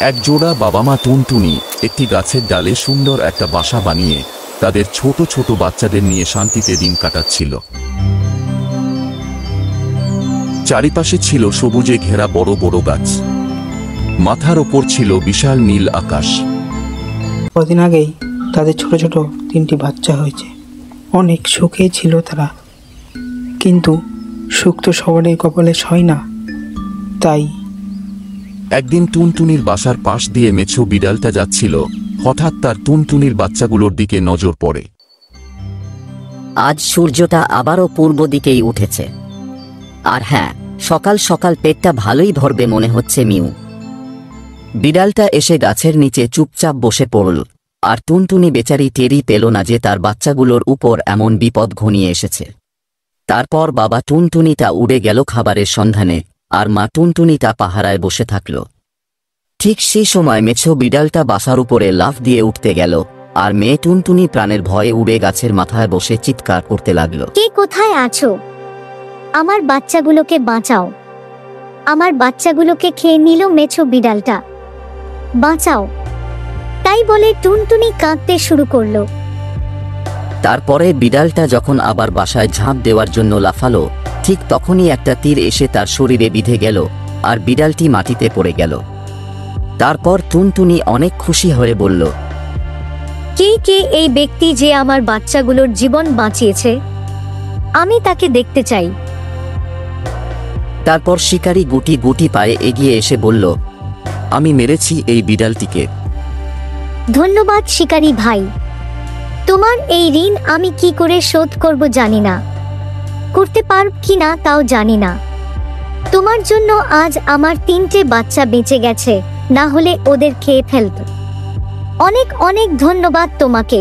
এক জোড়া বাবা মা টুনটুনি একটি গাছের ডালে সুন্দর একটা বাসা বানিয়ে তাদের ছোট ছোট বাচ্চাদের নিয়ে শান্তিতে দিন কাটাচ্ছিল। চারিপাশে ছিল সবুজে ঘেরা বড় বড় গাছ, মাথার ওপর ছিল বিশাল নীল আকাশ। কদিন আগেই তাদের ছোট ছোট 3টি বাচ্চা হয়েছে। অনেক সুখে ছিল তারা, কিন্তু সুখ তো সবারই কপালে হয় না। তাই একদিন টুনটুনির বাসার পাশ দিয়ে মেছো বিড়ালটা যাচ্ছিল। হঠাৎ তার টুনটুনির বাচ্চাগুলোর দিকে নজর পড়ে। আজ সূর্যটা আবারও পূর্ব দিকেই উঠেছে, আর হ্যাঁ, সকাল সকাল পেটটা ভালোই ভরবে মনে হচ্ছে মিউ। বিড়ালটা এসে গাছের নিচে চুপচাপ বসে পড়ল, আর টুনটুনি বেচারি টেরই পেল না যে তার বাচ্চাগুলোর উপর এমন বিপদ ঘনিয়ে এসেছে। তারপর বাবা টুনটুনিটা উড়ে গেল খাবারের সন্ধানে, আর মা টুনটুনিটা পাহারায় বসে থাকল। ঠিক সেই সময় মেছো বিড়ালটা বাসার উপরে লাফ দিয়ে উঠতে গেল, আর মেয়ে টুনটুনি প্রাণের ভয়ে উড়ে গাছের মাথায় বসে চিৎকার করতে লাগলো, কে কোথায় আছো? আমার বাচ্চাগুলোকে বাঁচাও! আমার বাচ্চাগুলোকে খেয়ে নিল মেছো বিড়ালটা, বাঁচাও! তাই বলে টুনটুনি কাঁদতে শুরু করলো। তারপরে বিড়ালটা যখন আবার বাসায় ঝাঁপ দেওয়ার জন্য লাফালো, ঠিক তখনই একটা তীর এসে তার শরীরে বিঁধে গেল, আর বিড়ালটি মাটিতে পড়ে গেল। তারপর টুনটুনি অনেক খুশি হয়ে বলল, কে কে এই ব্যক্তি যে আমার বাচ্চাগুলোর জীবন বাঁচিয়েছে? আমি তাকে দেখতে চাই। তারপর শিকারী গুটি গুটি পায়ে এগিয়ে এসে বলল, আমি মেরেছি এই বিড়ালটিকে। ধন্যবাদ শিকারী ভাই, তোমার এই ঋণ আমি কি করে শোধ করব জানি না, করতে পারব কিনা তাও জানি না। তোমার জন্য আজ আমার 3টে বাচ্চা বেঁচে গেছে, না হলে ওদের খেয়ে ফেলত। অনেক অনেক ধন্যবাদ তোমাকে।